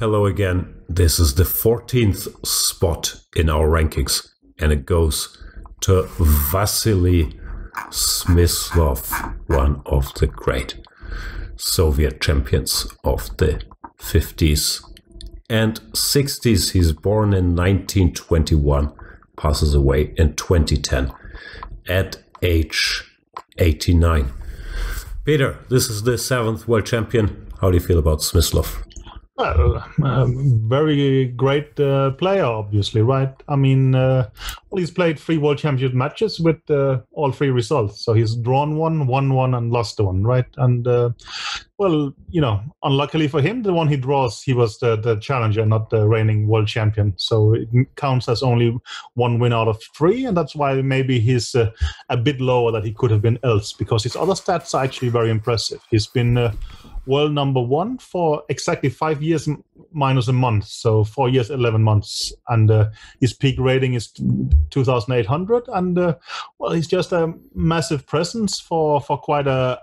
Hello again. This is the 14th spot in our rankings, and it goes to Vasily Smyslow, one of the great Soviet champions of the 50s and 60s. He's born in 1921, passes away in 2010 at age 89. Peter, this is the 7th world champion. How do you feel about Smyslow? Well, very great player, obviously, right? I mean, he's played 3 World Championship matches with all 3 results. So he's drawn one, won one, and lost one, right? And, unluckily for him, the one he draws, he was the challenger, not the reigning world champion. So it counts as only 1 win out of 3, and that's why maybe he's a bit lower than he could have been else, because his other stats are actually very impressive. He's been world number 1 for exactly 5 years minus a month, so 4 years 11 months, and his peak rating is 2,800, and he's just a massive presence for quite a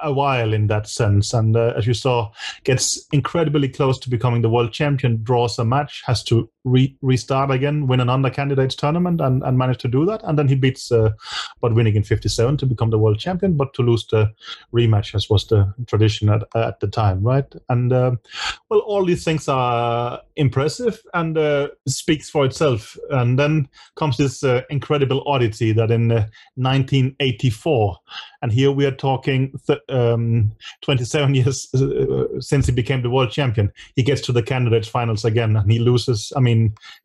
while in that sense, and as you saw, gets incredibly close to becoming the world champion, draws a match, has to restart again, win an under candidates tournament, and manage to do that, and then he beats Winning in 57 to become the world champion, but to lose the rematch, as was the tradition at the time, right? And all these things are impressive and speaks for itself. And then comes this incredible oddity that in 1984, and here we are talking 27 years since he became the world champion, he gets to the candidates finals again, and he loses.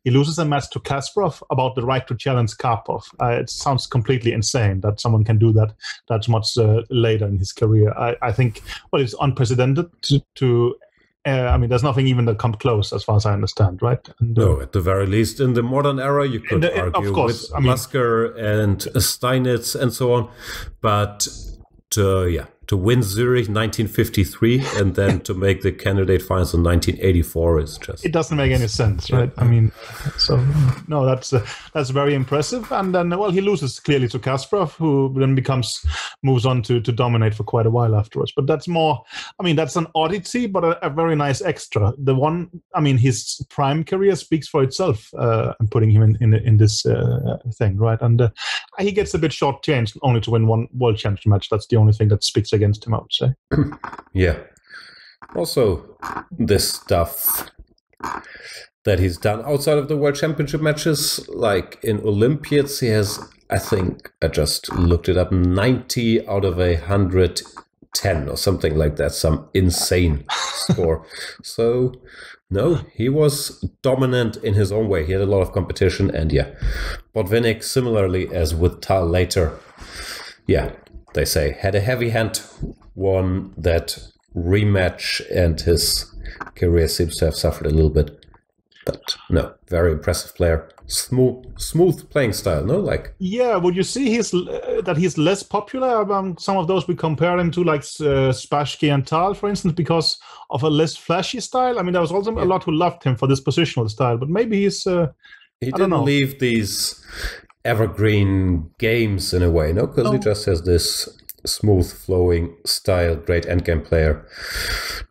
He loses a match to Kasparov about the right to challenge Karpov. It sounds completely insane that someone can do that much later in his career. I think, it's unprecedented to there's nothing even that comes close, as far as I understand, right? And, no, at the very least, in the modern era, you could argue with Lasker and Steinitz and so on. But to win Zurich 1953 and then to make the candidate finals in 1984 is just... It doesn't make any sense, right? No, that's very impressive. And then, he loses clearly to Kasparov, who then moves on to dominate for quite a while afterwards. But that's more, that's an oddity, but a very nice extra. The one, his prime career speaks for itself, and putting him in this thing, right? And he gets a bit shortchanged only to win 1 world championship match. That's the only thing that speaks against him, I would say. Yeah. Also, this stuff that he's done outside of the World Championship matches, like in Olympiads, he has, I think, I just looked it up, 90 out of 110 or something like that, some insane score. So, no, he was dominant in his own way. He had a lot of competition, and Botvinnik, similarly as with Tal later, they say, had a heavy hand, won that rematch, and his career seems to have suffered a little bit. But no, very impressive player. Smooth playing style, no? Would you see that he's less popular among some of those we compare him to, like Spassky and Tal, for instance, because of a less flashy style? There was also a lot who loved him for this positional style, but maybe he's... he didn't leave these evergreen games in a way, no? Because he just has this smooth flowing style, great endgame player.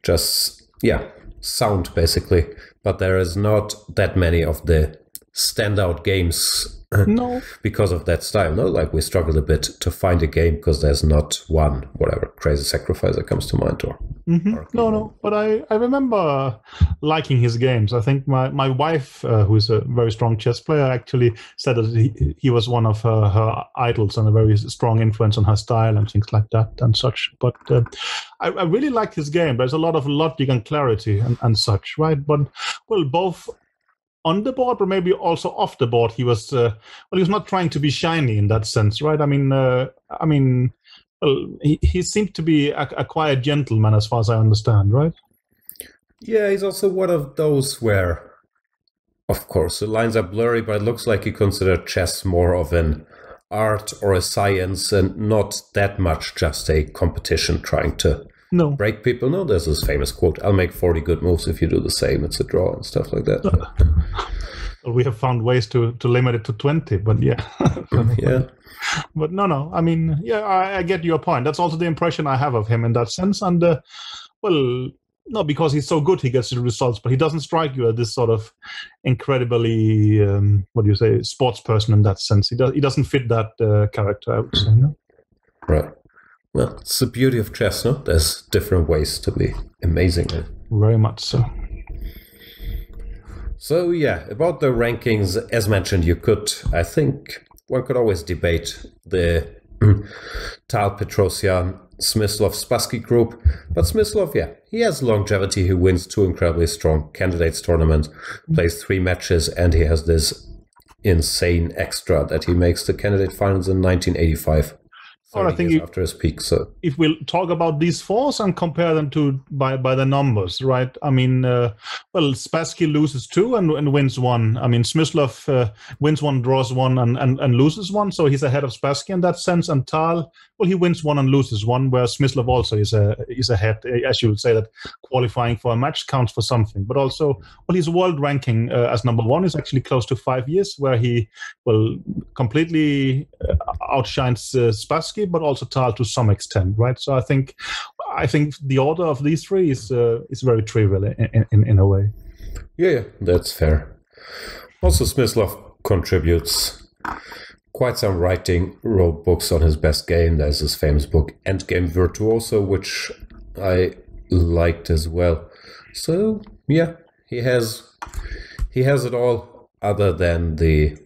Just, sound basically. But there is not that many of the standout games because of that style, no? We struggled a bit to find a game because there's not one, whatever, crazy sacrifice that comes to mind. But I remember liking his games. I think my wife, who is a very strong chess player, actually said that he was one of her idols and a very strong influence on her style and things like that and such. But I really liked his game. There's a lot of logic and clarity and such, right? But, both on the board, but maybe also off the board, he was he was not trying to be shiny in that sense, right? He seemed to be a quiet gentleman, as far as I understand, right? Yeah, he's also one of those where, of course, the lines are blurry, but it looks like he considered chess more of an art or a science and not that much just a competition trying to break people. No, there's this famous quote, "I'll make 40 good moves if you do the same. It's a draw," and stuff like that. We have found ways to limit it to 20, but yeah. But no. I get your point. That's also the impression I have of him in that sense. And No, because he's so good, he gets the results, but he doesn't strike you as this sort of incredibly, sports person in that sense. He doesn't fit that character, I would say. No? Right. Well, it's the beauty of chess, no? There's different ways to be amazing. Very much so. So, yeah, about the rankings, as mentioned, I think one could always debate the Tal, Petrosian, Smyslow, Spassky group. But Smyslow, yeah, he has longevity. He wins 2 incredibly strong candidates tournaments, plays 3 matches, and he has this insane extra that he makes the candidate finals in 1985. I think after his peak. So if we'll talk about these 4s and compare them to by the numbers, right? I mean, Spassky loses 2 and wins 1. I mean, Smyslow wins 1, draws 1, and loses 1, so he's ahead of Spassky in that sense. And Tal, well, he wins 1 and loses 1, whereas Smyslow also is ahead. As you would say, that qualifying for a match counts for something. But also, well, his world ranking as number 1 is actually close to 5 years, where he completely outshines Spassky, but also Tal to some extent, right? So I think the order of these 3 is very trivial in a way. Yeah, that's fair. Also, Smyslow contributes quite some writing, wrote books on his best game. There's his famous book Endgame Virtuoso, which I liked as well. So yeah, he has it all, other than the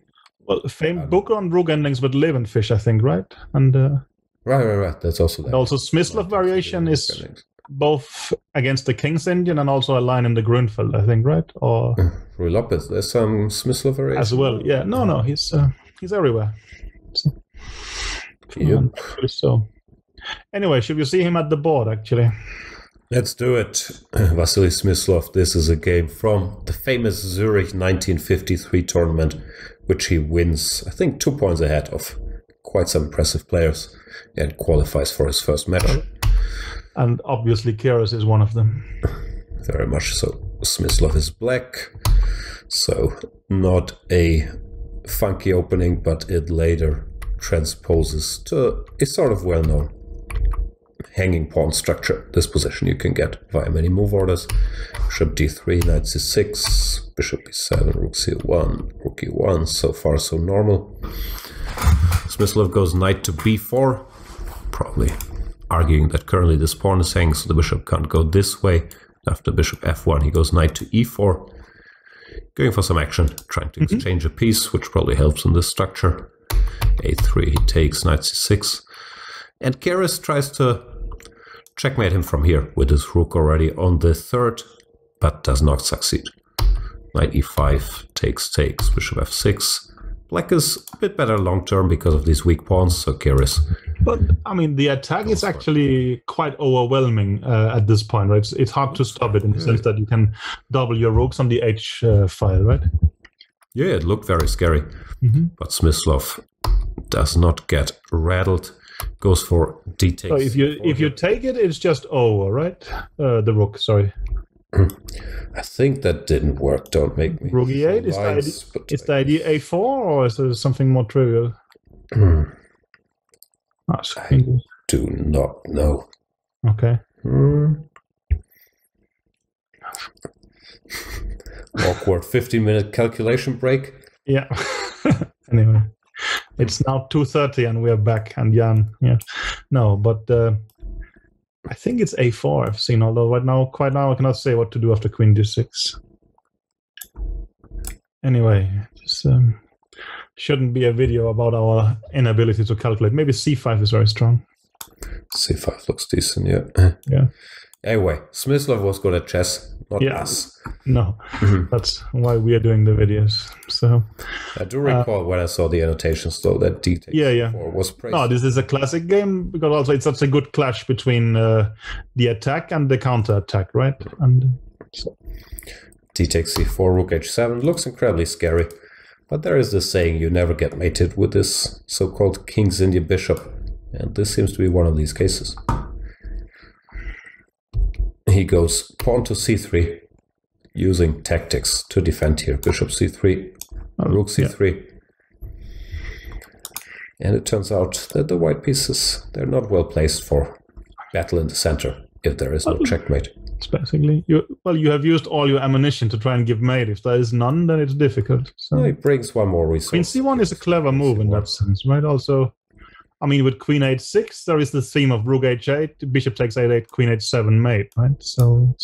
famed book on rook endings with Levenfish, I think, right? And right. That's also that. And also Smyslow variation is both against the King's Indian and also a line in the Grunfeld, I think, right? Or Rui Lopez. There's some Smyslow variation as well. Yeah, no, he's everywhere. So, so anyway, should we see him at the board? Actually, let's do it. Vasily Smyslow. This is a game from the famous Zurich 1953 tournament, which he wins, I think, 2 points ahead of quite some impressive players, and qualifies for his first match. And obviously Keres is one of them. Very much so. Smyslow is black, so not a funky opening, but it later transposes to a sort of well-known hanging pawn structure. This position you can get via many move orders. Bishop d3, knight c6, bishop b7, rook c1, rook e1. So far so normal. Smyslow goes knight to b4, probably arguing that currently this pawn is hanging, so the bishop can't go this way. After bishop f1, he goes knight to e4, going for some action, trying to exchange a piece, which probably helps in this structure. a3, he takes knight c6, and Keres tries to checkmate him from here with his rook already on the 3rd, but does not succeed. Knight e5, takes, bishop f6. Black is a bit better long term because of these weak pawns, so Keres. But I mean, the attack is actually quite overwhelming at this point, right? It's hard to stop it in the sense that you can double your rooks on the h file, right? Yeah, it looked very scary, but Smyslow does not get rattled. Goes for d takes. So if you take it, it's just over, right? The rook, sorry. I think that didn't work. Don't make me. Rook e8 is the idea a4, or is there something more trivial? I do not know. Okay. Awkward 15-minute calculation break. Yeah. Anyway, it's now 2:30 and we're back. And Jan, yeah, no, but I think it's a4. I've seen, although quite now I cannot say what to do after queen d6. Anyway, this shouldn't be a video about our inability to calculate. Maybe c5 is very strong. c5 looks decent, yeah. Yeah. Anyway, Smyslow was good at chess, not us. No, that's why we are doing the videos. So I do recall when I saw the annotations, though, that d4 was praised. No, this is a classic game because also it's such a good clash between the attack and the counter attack, right? And so d takes c4, rook h7 looks incredibly scary, but there is this saying: you never get mated with this so-called King's Indian bishop, and this seems to be one of these cases. He goes pawn to c3, using tactics to defend here. Bishop c3, rook c3. And it turns out that the white pieces, they're not well placed for battle in the center if there is no checkmate. It's basically you have used all your ammunition to try and give mate. If there is none, then it's difficult. So No, he brings one more resource. Queen c1 is a clever move in that sense, right? Also, I mean, with Queen h6, there is the theme of Rook h8, Bishop takes a8, Queen h7 mate, right? So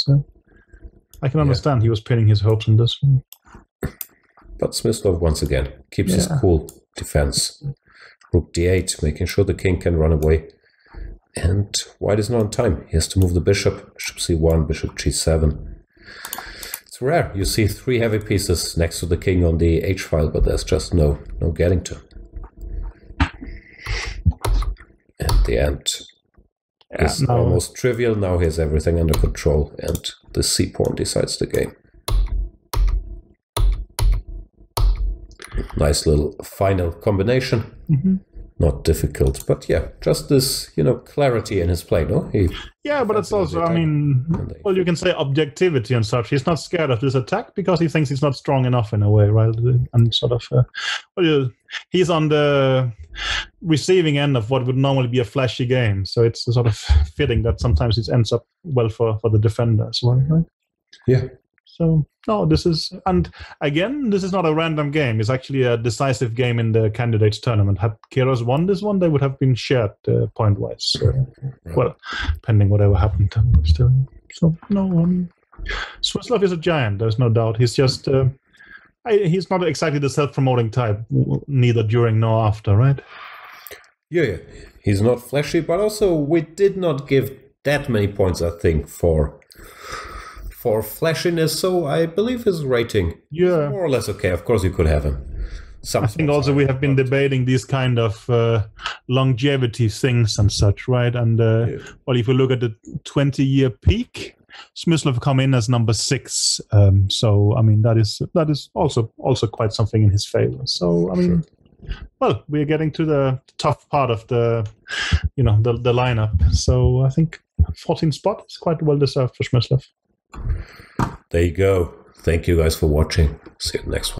I can understand he was pinning his hopes on this one. But Smyslow once again keeps his cool defense. Rook d8, making sure the king can run away. And white is not on time. He has to move the bishop. Bishop c1, bishop g7. It's rare. You see 3 heavy pieces next to the king on the h-file, but there's just no getting to. And the end is almost trivial. Now he has everything under control, and the c-pawn decides the game. Nice little final combination. Not difficult, but yeah, just this, clarity in his play, no? But it's also, I mean, well, you can say objectivity and such. He's not scared of this attack because he thinks he's not strong enough in a way, right? And sort of, he's on the receiving end of what would normally be a flashy game. So it's sort of fitting that sometimes it ends up well for the defender as well, right? Yeah. So, no, this is not a random game. It's actually a decisive game in the candidates tournament. Had Keros won this one, they would have been shared point-wise. Well, pending whatever happened. But still. So, no, Smyslow is a giant, there's no doubt. He's just, he's not exactly the self-promoting type, neither during nor after, right? Yeah. He's not flashy, but also we did not give that many points, I think, for flashiness, so I believe his rating is more or less okay. Of course, you could have him. I think also we have been debating these kind of longevity things and such, right? And well, if you look at the 20-year peak, Smyslow come in as number 6. So I mean that is also quite something in his favor. So I mean, well, we're getting to the tough part of the the lineup. So I think 14th spot is quite well deserved for Smyslow. There you go. Thank you guys for watching. See you next one.